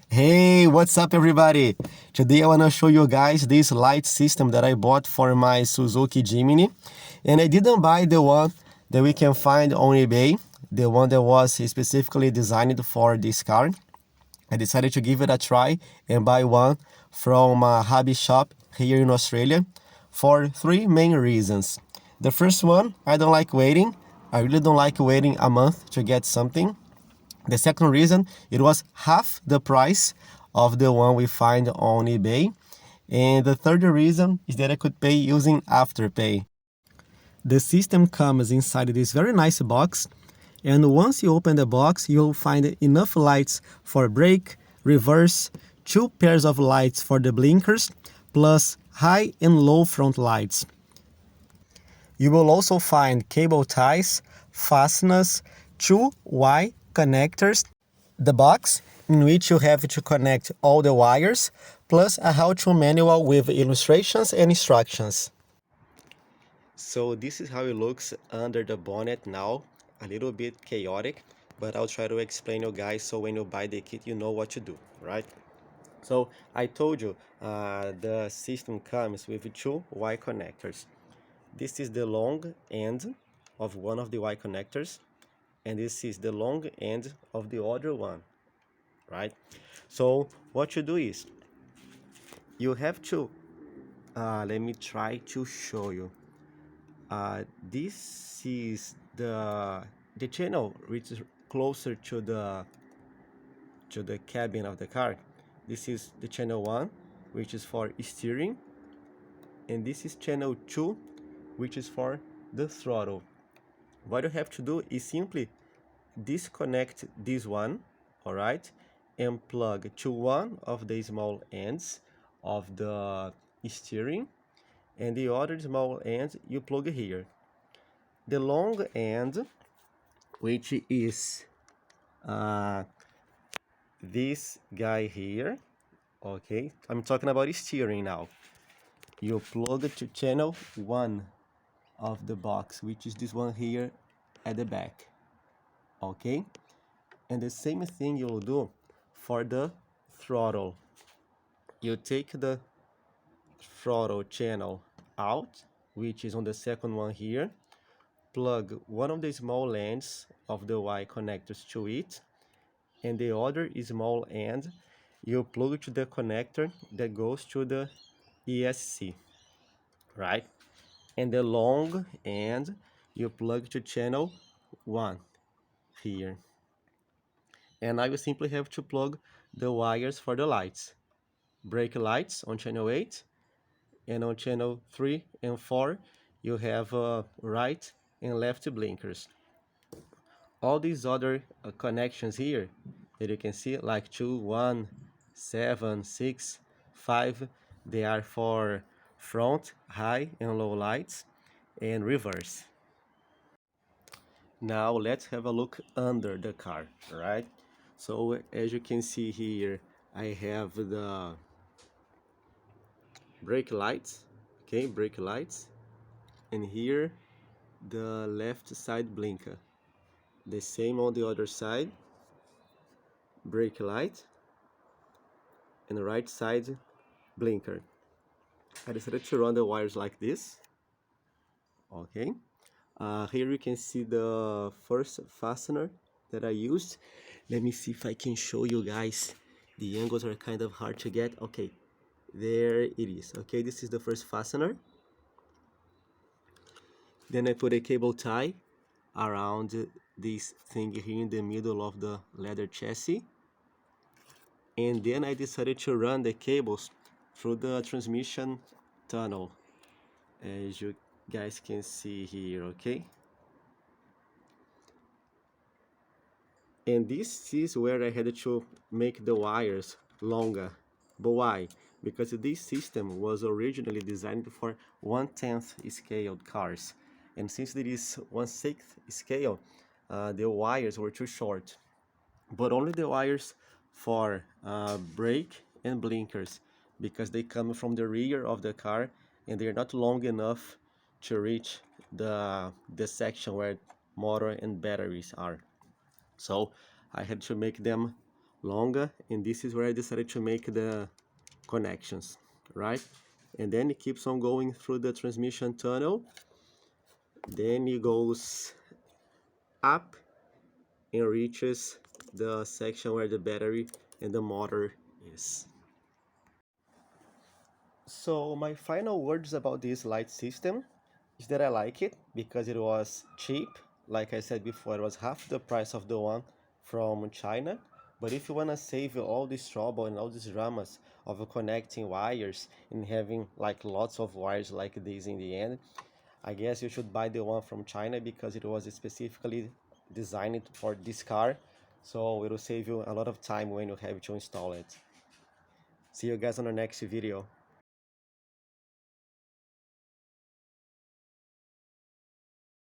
Hey, what's up everybody? Today I want to show you guys this light system that I bought for my Suzuki Jimny. And I didn't buy the one that we can find on eBay, the one that was specifically designed for this car. I decided to give it a try and buy one from a hobby shop here in Australia for three main reasons. The first one, I don't like waiting. I really don't like waiting a month to get something. The second reason, it was half the price of the one we find on eBay. And the third reason is that I could pay using Afterpay. The system comes inside this very nice box, and once you open the box, you'll find enough lights for brake, reverse, two pairs of lights for the blinkers, plus high and low front lights. You will also find cable ties, fasteners, two Y connectors, the box in which you have to connect all the wires, plus a how-to manual with illustrations and instructions. So this is how it looks under the bonnet now, a little bit chaotic, but I'll try to explain you guys so when you buy the kit you know what to do, right? So I told you the system comes with two Y connectors. This is the long end of one of the Y connectors, and this is the long end of the other one, right? So what you do is you have to let me try to show you. This is the channel which is closer to the cabin of the car. This is the channel 1, which is for steering, and this is channel 2, which is for the throttle. What you have to do is simply disconnect this one, all right, and plug to one of the small ends of the steering, and the other small end you plug here. The long end, which is this guy here, okay, I'm talking about steering now. You plug it to channel 1 of the box, which is this one here at the back, okay? And the same thing you'll do for the throttle. You take the throttle channel out, which is on the second one here, plug one of the small ends of the Y connectors to it, and the other small end you plug to the connector that goes to the ESC, right? And the long end you plug to channel 1 here. And I will simply have to plug the wires for the lights. Brake lights on channel 8, and on channel 3 and 4 you have right and left blinkers. All these other connections here that you can see, like 2, 1, 7, 6, 5, they are for front, high and low lights, and reverse. Now let's have a look under the car, right? So as you can see here, I have the brake lights, okay, brake lights, and here the left side blinker. The same on the other side, brake light, and the right side blinker. I decided to run the wires like this, okay. Here you can see the first fastener that I used. Let me see if I can show you guys. The angles are kind of hard to get. Okay, there it is. Okay, this is the first fastener. Then I put a cable tie around this thing here in the middle of the leather chassis. And then I decided to run the cables through the transmission tunnel, as you guys can see here, okay? And this is where I had to make the wires longer. But why? Because this system was originally designed for 1/10 scaled cars. And since it is 1/6 scale, the wires were too short. But only the wires for brake and blinkers, because they come from the rear of the car and they're not long enough to reach the section where motor and batteries are. So I had to make them longer, and this is where I decided to make the connections, right? And then it keeps on going through the transmission tunnel, then it goes up and reaches the section where the battery and the motor is. So my final words about this light system is that I like it because it was cheap. Like I said before, it was half the price of the one from China. But if you want to save all this trouble and all these dramas of connecting wires and having like lots of wires like this in the end, I guess you should buy the one from China because it was specifically designed for this car. So it will save you a lot of time when you have to install it. See you guys on the next video.